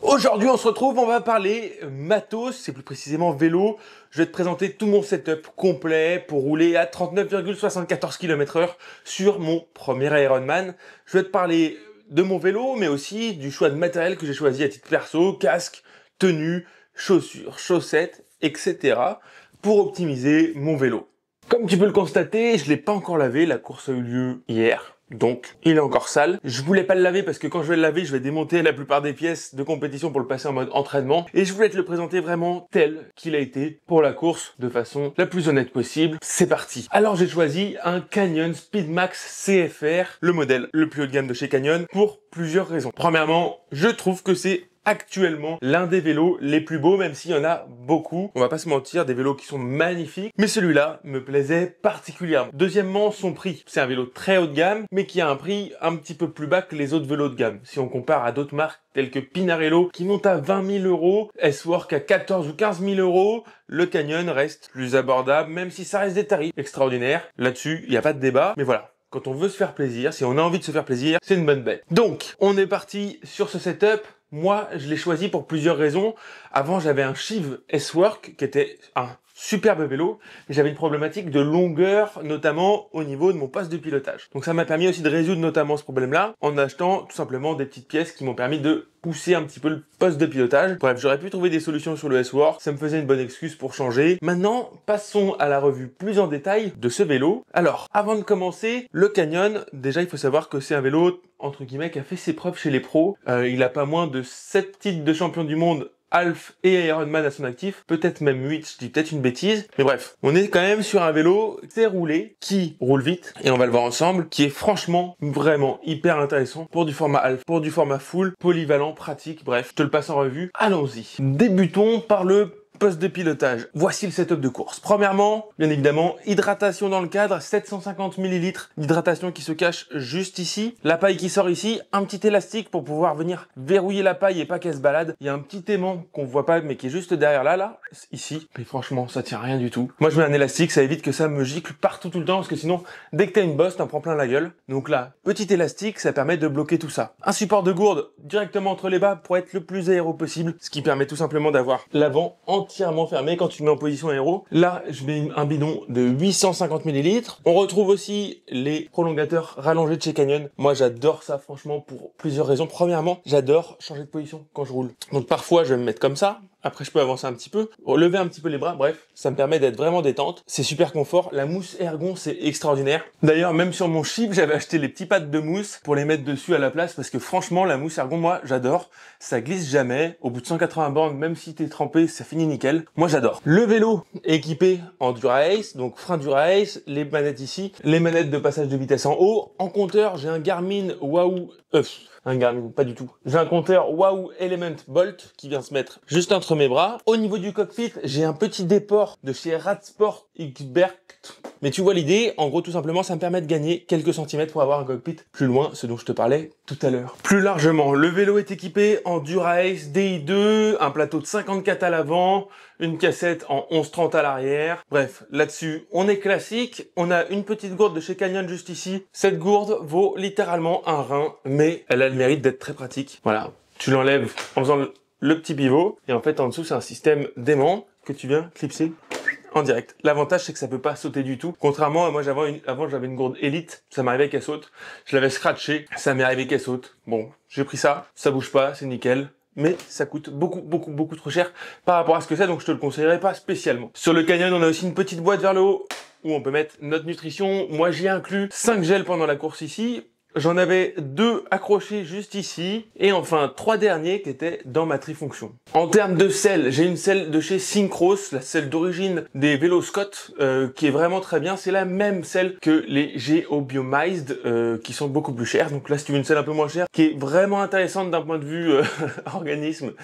Aujourd'hui, on se retrouve, on va parler matos, c'est plus précisément vélo. Je vais te présenter tout mon setup complet pour rouler à 39,74 km/h sur mon premier Ironman. Je vais te parler de mon vélo, mais aussi du choix de matériel que j'ai choisi à titre perso, casque, tenue, chaussures, chaussettes, etc. pour optimiser mon vélo. Comme tu peux le constater, je l'ai pas encore lavé, la course a eu lieu hier. Donc, il est encore sale. Je voulais pas le laver parce que quand je vais le laver, je vais démonter la plupart des pièces de compétition pour le passer en mode entraînement. Et je voulais te le présenter vraiment tel qu'il a été pour la course, de façon la plus honnête possible. C'est parti. Alors, j'ai choisi un Canyon Speedmax CFR, le modèle le plus haut de gamme de chez Canyon, pour plusieurs raisons. Premièrement, je trouve que c'est actuellement l'un des vélos les plus beaux, même s'il y en a beaucoup. On va pas se mentir, des vélos qui sont magnifiques, mais celui-là me plaisait particulièrement. Deuxièmement, son prix. C'est un vélo très haut de gamme, mais qui a un prix un petit peu plus bas que les autres vélos de gamme. Si on compare à d'autres marques telles que Pinarello, qui montent à 20 000 euros, S-Work à 14 ou 15 000 euros, le Canyon reste plus abordable, même si ça reste des tarifs extraordinaires. Là-dessus, il n'y a pas de débat, mais voilà. Quand on veut se faire plaisir, si on a envie de se faire plaisir, c'est une bonne bête. Donc, on est parti sur ce setup. Moi, je l'ai choisi pour plusieurs raisons. Avant, j'avais un Chive S-Work qui était un superbe vélo, mais j'avais une problématique de longueur, notamment au niveau de mon poste de pilotage. Donc ça m'a permis aussi de résoudre notamment ce problème-là en achetant tout simplement des petites pièces qui m'ont permis de pousser un petit peu le poste de pilotage. Bref, j'aurais pu trouver des solutions sur le S-Work, ça me faisait une bonne excuse pour changer. Maintenant, passons à la revue plus en détail de ce vélo. Alors, avant de commencer, le Canyon, déjà il faut savoir que c'est un vélo entre guillemets qui a fait ses preuves chez les pros. Il a pas moins de 7 titres de champion du monde Half et Ironman à son actif, peut-être même 8, je dis peut-être une bêtise, mais bref, on est quand même sur un vélo qui sait rouler, qui roule vite, et on va le voir ensemble, qui est franchement vraiment hyper intéressant pour du format Half, pour du format full, polyvalent, pratique, bref, je te le passe en revue. Allons-y. Débutons par le poste de pilotage. Voici le setup de course. Premièrement, bien évidemment, hydratation dans le cadre, 750 ml d'hydratation qui se cache juste ici. La paille qui sort ici, un petit élastique pour pouvoir venir verrouiller la paille et pas qu'elle se balade. Il y a un petit aimant qu'on voit pas mais qui est juste derrière là, ici. Mais franchement, ça tient rien du tout. Moi, je mets un élastique, ça évite que ça me gicle partout tout le temps parce que sinon, dès que t'as une bosse, t'en prends plein la gueule. Donc là, petit élastique, ça permet de bloquer tout ça. Un support de gourde directement entre les bas pour être le plus aéro possible, ce qui permet tout simplement d'avoir l'avant entièrement fermé quand tu le mets en position aéro. Là, je mets un bidon de 850 ml. On retrouve aussi les prolongateurs rallongés de chez Canyon. Moi, j'adore ça, franchement, pour plusieurs raisons. Premièrement, j'adore changer de position quand je roule. Donc, parfois, je vais me mettre comme ça. Après, je peux avancer un petit peu, relever un petit peu les bras. Bref, ça me permet d'être vraiment détente. C'est super confort. La mousse Ergon, c'est extraordinaire. D'ailleurs, même sur mon Chive, j'avais acheté les petits pads de mousse pour les mettre dessus à la place parce que franchement, la mousse Ergon, moi, j'adore. Ça glisse jamais. Au bout de 180 bornes, même si t'es trempé, ça finit nickel. Moi, j'adore. Le vélo est équipé en Dura-Ace, donc frein Dura-Ace, les manettes ici, les manettes de passage de vitesse en haut. En compteur, j'ai un Garmin Wahoo... un Garmin, pas du tout. J'ai un compteur Wahoo Element Bolt qui vient se mettre juste entre mes bras. Au niveau du cockpit, j'ai un petit déport de chez Radsport Xberg. Mais tu vois l'idée, en gros tout simplement ça me permet de gagner quelques centimètres pour avoir un cockpit plus loin, ce dont je te parlais tout à l'heure. Plus largement, le vélo est équipé en Dura-Ace DI2, un plateau de 54 à l'avant, une cassette en 11-30 à l'arrière. Bref, là-dessus, on est classique. On a une petite gourde de chez Canyon juste ici. Cette gourde vaut littéralement un rein, mais elle a le mérite d'être très pratique. Voilà, tu l'enlèves en faisant le petit pivot, et en fait en dessous c'est un système d'aimant que tu viens clipser en direct. L'avantage, c'est que ça peut pas sauter du tout. Contrairement à moi, avant j'avais une gourde Elite, ça m'arrivait qu'elle saute. Je l'avais scratché, ça m'est arrivé qu'elle saute. Bon, j'ai pris ça bouge pas, c'est nickel. Mais ça coûte beaucoup trop cher par rapport à ce que c'est, donc je te le conseillerais pas spécialement. Sur le Canyon, on a aussi une petite boîte vers le haut où on peut mettre notre nutrition. Moi, j'y ai inclus 5 gels pendant la course ici. J'en avais 2 accrochés juste ici, et enfin 3 derniers qui étaient dans ma trifonction. En termes de selle, j'ai une selle de chez Syncros, la selle d'origine des vélos Scott, qui est vraiment très bien. C'est la même selle que les Geobiomized, qui sont beaucoup plus chères. Donc là, si tu veux une selle un peu moins chère, qui est vraiment intéressante d'un point de vue organisme,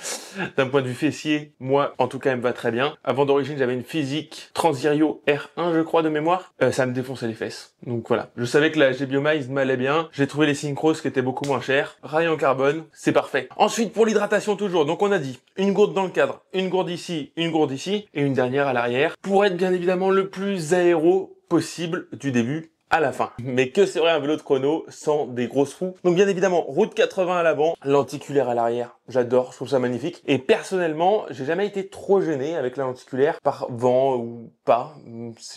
d'un point de vue fessier, moi en tout cas elle me va très bien. Avant d'origine, j'avais une Physique Transirio R1, je crois, de mémoire. Ça me défonçait les fesses. Donc voilà, je savais que la Geobiomized m'allait bien. J'ai trouvé les Syncros qui étaient beaucoup moins chers. Rail en carbone, c'est parfait. Ensuite, pour l'hydratation toujours, donc on a dit une gourde dans le cadre, une gourde ici, et une dernière à l'arrière, pour être bien évidemment le plus aéro possible du début à la fin. Mais que serait un vélo de chrono sans des grosses roues? Donc bien évidemment, route 80 à l'avant, lenticulaire à l'arrière. J'adore, je trouve ça magnifique. Et personnellement, j'ai jamais été trop gêné avec la lenticulaire, par vent ou pas.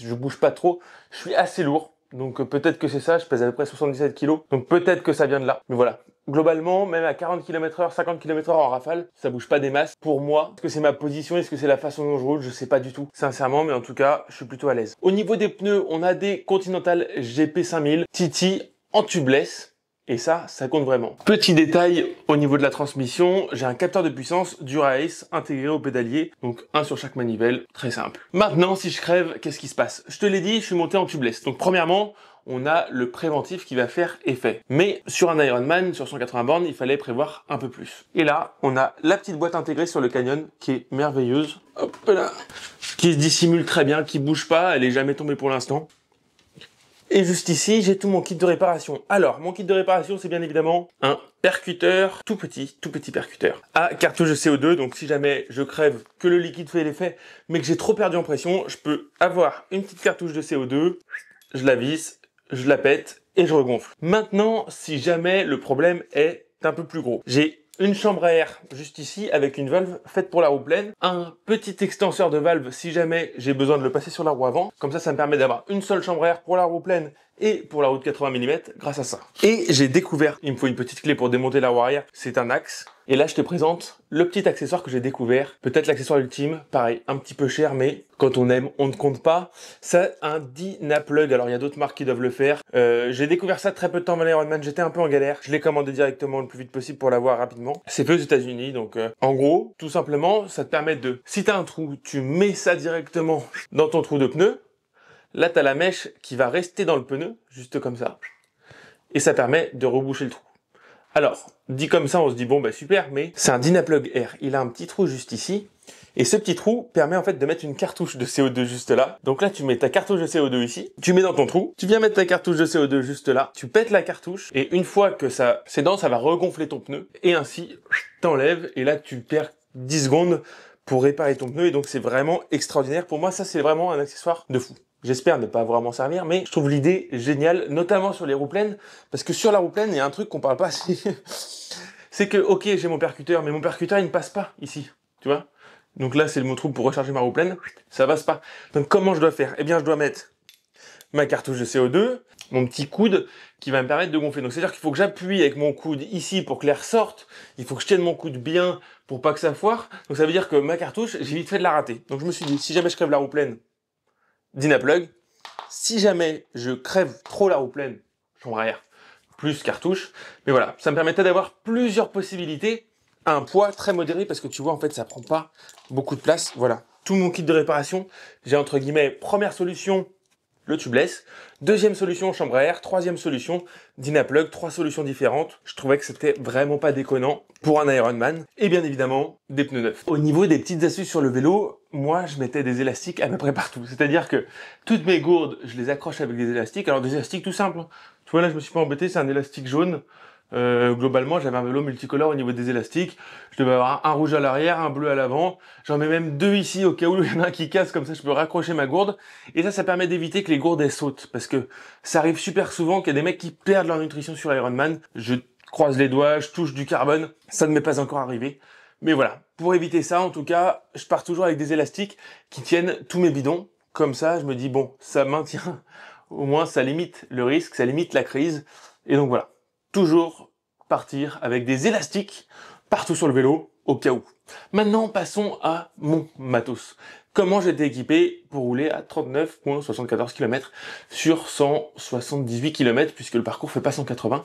Je bouge pas trop. Je suis assez lourd. Donc peut-être que c'est ça, je pèse à peu près 77 kg. Donc peut-être que ça vient de là. Mais voilà. Globalement, même à 40 km/h, 50 km/h en rafale, ça bouge pas des masses. Pour moi, est-ce que c'est ma position, est-ce que c'est la façon dont je roule, je sais pas du tout, sincèrement, mais en tout cas, je suis plutôt à l'aise. Au niveau des pneus, on a des Continental GP5000 TT en tubeless. Et ça compte vraiment. Petit détail au niveau de la transmission, j'ai un capteur de puissance Dura-Ace intégré au pédalier, donc un sur chaque manivelle, très simple. Maintenant, si je crève, qu'est-ce qui se passe? Je te l'ai dit, je suis monté en tubeless. Donc premièrement, on a le préventif qui va faire effet. Mais sur un Ironman, sur 180 bornes, il fallait prévoir un peu plus. Et là, on a la petite boîte intégrée sur le Canyon qui est merveilleuse. Hop là, qui se dissimule très bien, qui bouge pas, elle est jamais tombée pour l'instant. Et juste ici, j'ai tout mon kit de réparation. Alors, mon kit de réparation, c'est bien évidemment un percuteur, tout petit percuteur, à cartouche de CO2. Donc, si jamais je crève, que le liquide fait l'effet, mais que j'ai trop perdu en pression, je peux avoir une petite cartouche de CO2, je la visse, je la pète et je regonfle. Maintenant, si jamais le problème est un peu plus gros, j'ai une chambre à air juste ici avec une valve faite pour la roue pleine, un petit extenseur de valve si jamais j'ai besoin de le passer sur la roue avant. Comme ça me permet d'avoir une seule chambre à air pour la roue pleine et pour la roue de 80 mm grâce à ça. Et j'ai découvert, il me faut une petite clé pour démonter la roue arrière, c'est un axe. Et là, je te présente le petit accessoire que j'ai découvert. Peut-être l'accessoire ultime, pareil, un petit peu cher, mais quand on aime, on ne compte pas. C'est un Dynaplug. Alors, il y a d'autres marques qui doivent le faire. J'ai découvert ça très peu de temps avant l'Ironman. J'étais un peu en galère. Je l'ai commandé directement le plus vite possible pour l'avoir rapidement. C'est fait aux États-Unis, donc en gros, tout simplement, ça te permet de, si t'as un trou, tu mets ça directement dans ton trou de pneu. Là, t'as la mèche qui va rester dans le pneu, juste comme ça. Et ça permet de reboucher le trou. Alors, dit comme ça, on se dit, bon, bah super, mais c'est un Dynaplug Air. Il a un petit trou juste ici. Et ce petit trou permet en fait de mettre une cartouche de CO2 juste là. Donc là, tu mets ta cartouche de CO2 ici, tu mets dans ton trou, tu viens mettre ta cartouche de CO2 juste là, tu pètes la cartouche, et une fois que c'est dedans, ça va regonfler ton pneu. Et ainsi, t'enlèves, et là, tu perds 10 secondes pour réparer ton pneu. Et donc, c'est vraiment extraordinaire. Pour moi, ça, c'est vraiment un accessoire de fou. J'espère ne pas vraiment servir, mais je trouve l'idée géniale, notamment sur les roues pleines, parce que sur la roue pleine, il y a un truc qu'on parle pas assez. C'est que, ok, j'ai mon percuteur, mais mon percuteur, il ne passe pas ici, tu vois. Donc là, c'est mon trou pour recharger ma roue pleine, ça passe pas. Donc comment je dois faire? Eh bien, je dois mettre ma cartouche de CO2, mon petit coude, qui va me permettre de gonfler. Donc c'est-à-dire qu'il faut que j'appuie avec mon coude ici pour que l'air sorte, il faut que je tienne mon coude bien pour pas que ça foire. Donc ça veut dire que ma cartouche, j'ai vite fait de la rater. Donc je me suis dit, si jamais je crève la roue pleine, Dynaplug. Si jamais je crève trop la roue pleine, chambre arrière, plus cartouche. Mais voilà, ça me permettait d'avoir plusieurs possibilités à un poids très modéré parce que tu vois, en fait, ça prend pas beaucoup de place. Voilà, tout mon kit de réparation. J'ai entre guillemets, première solution, le tubeless. Deuxième solution, chambre à air. Troisième solution, Dynaplug. 3 solutions différentes. Je trouvais que c'était vraiment pas déconnant pour un Ironman. Et bien évidemment, des pneus neufs. Au niveau des petites astuces sur le vélo, moi, je mettais des élastiques à peu près partout. C'est-à-dire que toutes mes gourdes, je les accroche avec des élastiques. Alors des élastiques tout simples. Tu vois, là, je me suis pas embêté, c'est un élastique jaune. Globalement, j'avais un vélo multicolore au niveau des élastiques. Je devais avoir un rouge à l'arrière, un bleu à l'avant. J'en mets même 2 ici au cas où il y en a un qui casse, comme ça je peux raccrocher ma gourde. Et ça permet d'éviter que les gourdes elles sautent. Parce que ça arrive super souvent qu'il y a des mecs qui perdent leur nutrition sur Ironman. Je croise les doigts, je touche du carbone. Ça ne m'est pas encore arrivé. Mais voilà, pour éviter ça, en tout cas, je pars toujours avec des élastiques qui tiennent tous mes bidons. Comme ça, je me dis, bon, ça maintient, au moins ça limite le risque, ça limite la crise. Et donc voilà. Toujours partir avec des élastiques partout sur le vélo, au cas où. Maintenant, passons à mon matos. Comment j'étais équipé pour rouler à 39,74 km sur 178 km, puisque le parcours fait pas 180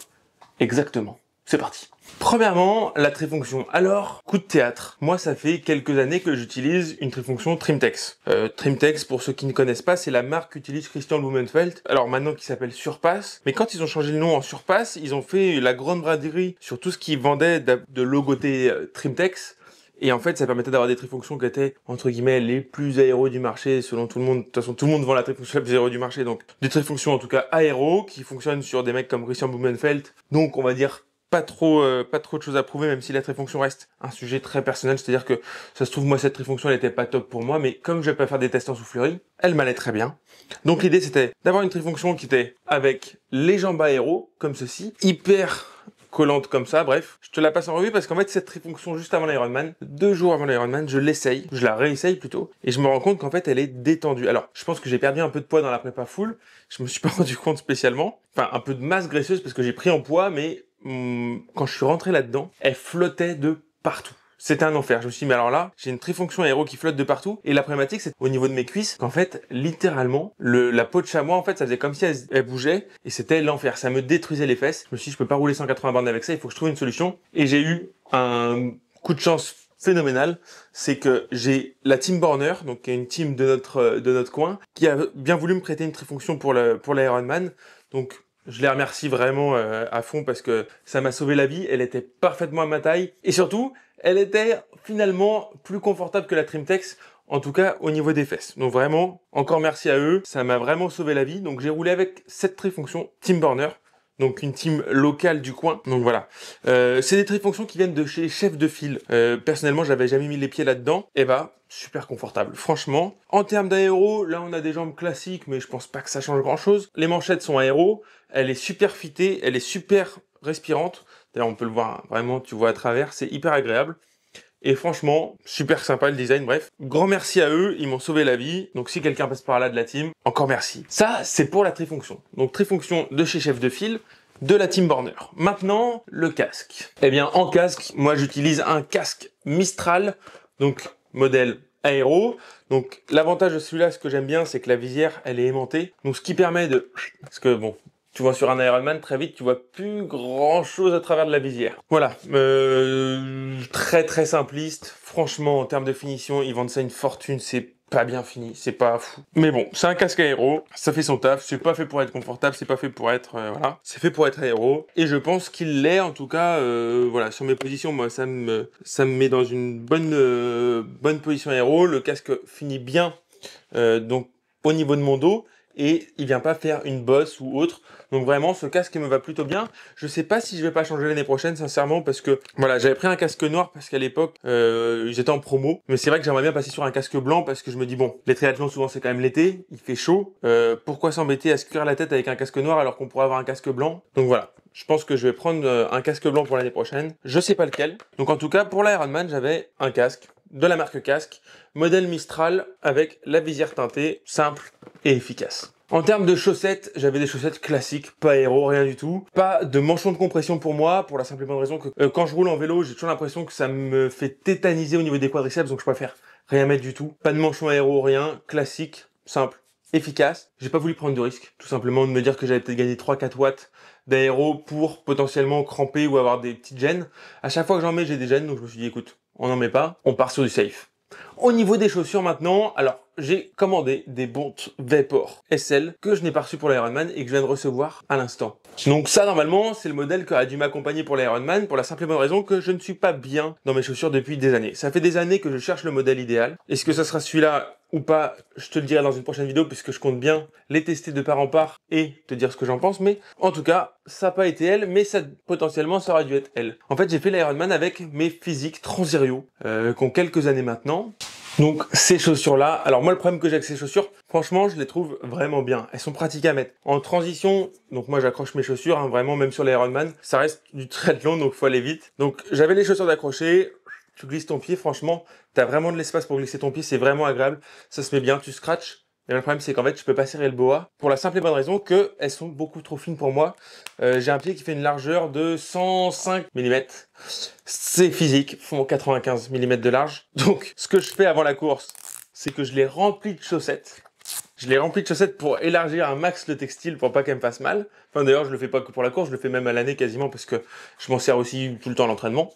exactement. C'est parti. Premièrement, la trifonction. Alors, coup de théâtre. Moi, ça fait quelques années que j'utilise une trifonction Trimtex. Trimtex, pour ceux qui ne connaissent pas, c'est la marque qu'utilise Christian Blumenfeld. Alors maintenant, qui s'appelle Surpass. Mais quand ils ont changé le nom en Surpass, ils ont fait la grande braderie sur tout ce qui vendait de logoté Trimtex. Et en fait, ça permettait d'avoir des trifonctions qui étaient, entre guillemets, les plus aéros du marché, selon tout le monde. De toute façon, tout le monde vend la trifonction la plus aéro du marché. Donc, des trifonctions, en tout cas, aéro, qui fonctionnent sur des mecs comme Christian Blumenfeld. Donc, on va dire, pas trop de choses à prouver, même si la trifonction reste un sujet très personnel. C'est-à-dire que ça se trouve, moi, cette trifonction, elle était pas top pour moi, mais comme je vais pas faire des tests en soufflerie, elle m'allait très bien. Donc l'idée, c'était d'avoir une trifonction qui était avec les jambes aéro, comme ceci, hyper collante comme ça, bref. Je te la passe en revue parce qu'en fait, cette trifonction juste avant l'Ironman, 2 jours avant l'Ironman, je l'essaye, je la réessaye plutôt, et je me rends compte qu'en fait, elle est détendue. Alors, je pense que j'ai perdu un peu de poids dans la prépa full, je me suis pas rendu compte spécialement, enfin, un peu de masse graisseuse parce que j'ai pris en poids, mais quand je suis rentré là-dedans, elle flottait de partout. C'était un enfer. Je me suis dit, mais alors là, j'ai une trifonction aéro qui flotte de partout. Et la problématique, c'est au niveau de mes cuisses, qu'en fait, littéralement, la peau de chamois, en fait, ça faisait comme si elle bougeait. Et c'était l'enfer. Ça me détruisait les fesses. Je me suis dit, je peux pas rouler 180 bornes avec ça. Il faut que je trouve une solution. Et j'ai eu un coup de chance phénoménal. C'est que j'ai la Team Borner, donc qui est une team de notre coin, qui a bien voulu me prêter une trifonction pour l'Ironman. Donc, je les remercie vraiment à fond parce que ça m'a sauvé la vie. Elle était parfaitement à ma taille. Et surtout, elle était finalement plus confortable que la Trimtex, en tout cas au niveau des fesses. Donc vraiment, encore merci à eux. Ça m'a vraiment sauvé la vie. Donc j'ai roulé avec cette trifonction Team Borner. Donc une team locale du coin. Donc voilà. C'est des trifonctions qui viennent de chez Chef de File. Personnellement, j'avais jamais mis les pieds là-dedans. Et bah, super confortable. Franchement, en termes d'aéro, là on a des jambes classiques, mais je pense pas que ça change grand-chose. Les manchettes sont aéro. Elle est super fitée, elle est super respirante. D'ailleurs, on peut le voir, hein, vraiment, tu vois à travers, c'est hyper agréable. Et franchement, super sympa le design, bref. Grand merci à eux, ils m'ont sauvé la vie. Donc si quelqu'un passe par là de la team, encore merci. Ça, c'est pour la trifonction. Donc trifonction de chez Chef de File, de la Team Borner. Maintenant, le casque. Eh bien, en casque, moi j'utilise un casque Mistral, donc modèle aéro. Donc l'avantage de celui-là, ce que j'aime bien, c'est que la visière, elle est aimantée. Donc ce qui permet de... Parce que bon... Tu vois sur un Ironman, très vite, tu vois plus grand chose à travers de la visière. Voilà, très très simpliste. Franchement, en termes de finition, ils vendent ça une fortune, c'est pas bien fini, c'est pas fou. Mais bon, c'est un casque aéro, ça fait son taf, c'est pas fait pour être confortable, c'est pas fait pour être, voilà. C'est fait pour être aéro, et je pense qu'il l'est, en tout cas, voilà, sur mes positions, moi, ça me met dans une bonne position aéro. Le casque finit bien, donc, au niveau de mon dos, et il vient pas faire une bosse ou autre. Donc vraiment, ce casque me va plutôt bien. Je sais pas si je vais pas changer l'année prochaine, sincèrement, parce que voilà, j'avais pris un casque noir parce qu'à l'époque, ils étaient en promo. Mais c'est vrai que j'aimerais bien passer sur un casque blanc parce que je me dis, bon, les triathlons, souvent, c'est quand même l'été, il fait chaud. Pourquoi s'embêter à se cuire la tête avec un casque noir alors qu'on pourrait avoir un casque blanc? Donc voilà. Je pense que je vais prendre un casque blanc pour l'année prochaine. Je sais pas lequel. Donc en tout cas, pour l'Ironman, j'avais un casque de la marque Casque, modèle Mistral avec la visière teintée, simple et efficace. En termes de chaussettes, j'avais des chaussettes classiques, pas aéro, rien du tout. Pas de manchon de compression pour moi, pour la simple et bonne raison que quand je roule en vélo, j'ai toujours l'impression que ça me fait tétaniser au niveau des quadriceps, donc je préfère rien mettre du tout. Pas de manchon aéro, rien, classique, simple, efficace. J'ai pas voulu prendre de risque, tout simplement de me dire que j'allais peut-être gagner 3-4 watts d'aéro pour potentiellement cramper ou avoir des petites gênes. À chaque fois que j'en mets, j'ai des gênes, donc je me suis dit, écoute, on n'en met pas, on part sur du safe. Au niveau des chaussures maintenant, alors j'ai commandé des Bontes Vapor SL que je n'ai pas reçu pour l'Ironman et que je viens de recevoir à l'instant. Donc ça normalement c'est le modèle qui a dû m'accompagner pour l'Ironman pour la simple et bonne raison que je ne suis pas bien dans mes chaussures depuis des années. Ça fait des années que je cherche le modèle idéal. Est-ce que ça sera celui-là ou pas, je te le dirai dans une prochaine vidéo puisque je compte bien les tester de part en part et te dire ce que j'en pense. Mais en tout cas, ça n'a pas été elle, mais ça potentiellement ça aurait dû être elle. En fait, j'ai fait l'Ironman avec mes physiques Transirio qui ont quelques années maintenant. Donc ces chaussures-là, alors moi le problème que j'ai avec ces chaussures, franchement je les trouve vraiment bien. Elles sont pratiques à mettre. En transition, donc moi j'accroche mes chaussures, hein, vraiment même sur l'Ironman, ça reste du triathlon donc faut aller vite. Donc j'avais les chaussures d'accrocher, tu glisses ton pied, franchement, t'as vraiment de l'espace pour glisser ton pied, c'est vraiment agréable, ça se met bien, tu scratches. Et le problème c'est qu'en fait je peux pas serrer le boa pour la simple et bonne raison que elles sont beaucoup trop fines pour moi. J'ai un pied qui fait une largeur de 105 mm. C'est physique, font 95 mm de large. Donc ce que je fais avant la course, c'est que je les remplis de chaussettes. Je les remplis de chaussettes pour élargir un max le textile pour pas qu'elles me fassent mal. Enfin d'ailleurs je le fais pas que pour la course, je le fais même à l'année quasiment parce que je m'en sers aussi tout le temps à l'entraînement.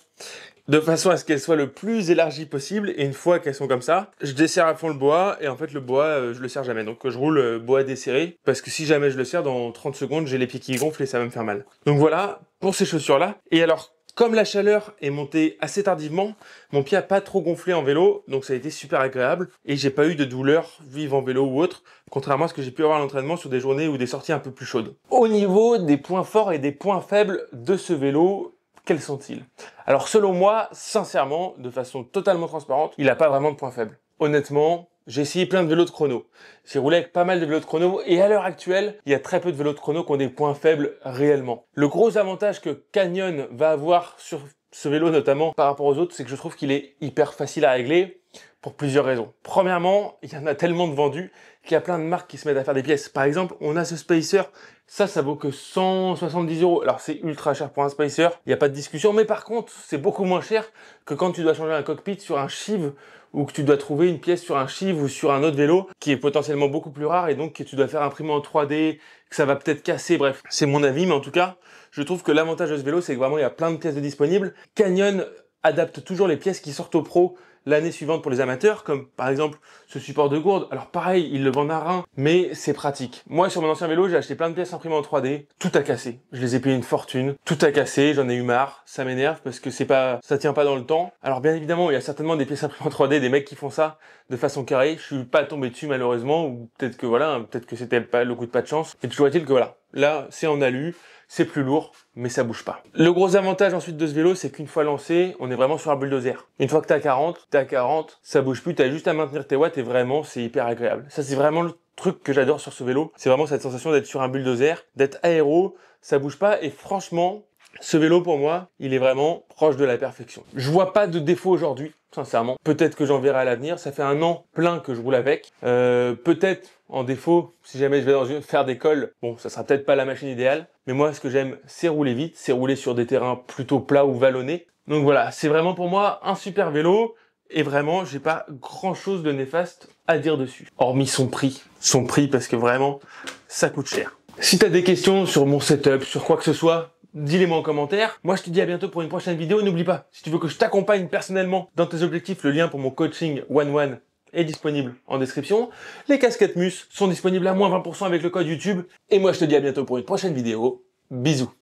De façon à ce qu'elles soient le plus élargies possible, et une fois qu'elles sont comme ça, je desserre à fond le bois, et en fait le bois, je le serre jamais. Donc je roule bois desserré, parce que si jamais je le serre, dans 30 secondes, j'ai les pieds qui gonflent et ça va me faire mal. Donc voilà, pour ces chaussures-là. Et alors, comme la chaleur est montée assez tardivement, mon pied a pas trop gonflé en vélo, donc ça a été super agréable, et j'ai pas eu de douleur vive en vélo ou autre, contrairement à ce que j'ai pu avoir à l'entraînement sur des journées ou des sorties un peu plus chaudes. Au niveau des points forts et des points faibles de ce vélo, quels sont-ils? Alors selon moi, sincèrement, de façon totalement transparente, il n'a pas vraiment de point faible. Honnêtement, j'ai essayé plein de vélos de chrono. J'ai roulé avec pas mal de vélos de chrono et à l'heure actuelle, il y a très peu de vélos de chrono qui ont des points faibles réellement. Le gros avantage que Canyon va avoir sur ce vélo notamment par rapport aux autres, c'est que je trouve qu'il est hyper facile à régler pour plusieurs raisons. Premièrement, il y en a tellement de vendus qu'il y a plein de marques qui se mettent à faire des pièces. Par exemple, on a ce Spacer, ça vaut que 170 €. Alors c'est ultra cher pour un Spacer, il n'y a pas de discussion, mais par contre, c'est beaucoup moins cher que quand tu dois changer un cockpit sur un Chive ou que tu dois trouver une pièce sur un Chive ou sur un autre vélo qui est potentiellement beaucoup plus rare et donc que tu dois faire imprimer en 3D, que ça va peut-être casser, bref. C'est mon avis, mais en tout cas, je trouve que l'avantage de ce vélo, c'est que vraiment il y a plein de pièces de disponibles. Canyon adapte toujours les pièces qui sortent au pro l'année suivante pour les amateurs, comme par exemple ce support de gourde. Alors pareil, ils le vendent à Reims, mais c'est pratique. Moi, sur mon ancien vélo, j'ai acheté plein de pièces imprimées en 3D, tout a cassé. Je les ai payé une fortune, tout a cassé, j'en ai eu marre, ça m'énerve parce que ça tient pas dans le temps. Alors bien évidemment, il y a certainement des pièces imprimées en 3D, des mecs qui font ça de façon carrée. Je suis pas tombé dessus malheureusement, ou peut-être que voilà, peut-être que c'était le coup de pas de chance. Et toujours est-il que voilà, là, c'est en alu, c'est plus lourd, mais ça bouge pas. Le gros avantage ensuite de ce vélo, c'est qu'une fois lancé, on est vraiment sur un bulldozer. Une fois que t'as 40, ça bouge plus, t'as juste à maintenir tes watts et vraiment, c'est hyper agréable. Ça, c'est vraiment le truc que j'adore sur ce vélo. C'est vraiment cette sensation d'être sur un bulldozer, d'être aéro, ça bouge pas et franchement, ce vélo pour moi, il est vraiment proche de la perfection. Je vois pas de défaut aujourd'hui, sincèrement. Peut-être que j'en verrai à l'avenir. Ça fait un an plein que je roule avec. Peut-être en défaut, si jamais je vais faire des cols, bon, ça sera peut-être pas la machine idéale. Mais moi, ce que j'aime, c'est rouler vite, c'est rouler sur des terrains plutôt plats ou vallonnés. Donc voilà, c'est vraiment pour moi un super vélo. Et vraiment, j'ai pas grand chose de néfaste à dire dessus. Hormis son prix. Son prix parce que vraiment, ça coûte cher. Si t'as des questions sur mon setup, sur quoi que ce soit, dis-les-moi en commentaire. Moi, je te dis à bientôt pour une prochaine vidéo. N'oublie pas, si tu veux que je t'accompagne personnellement dans tes objectifs, le lien pour mon coaching one-one est disponible en description. Les casquettes Mus sont disponibles à moins 20% avec le code YouTube. Et moi, je te dis à bientôt pour une prochaine vidéo. Bisous.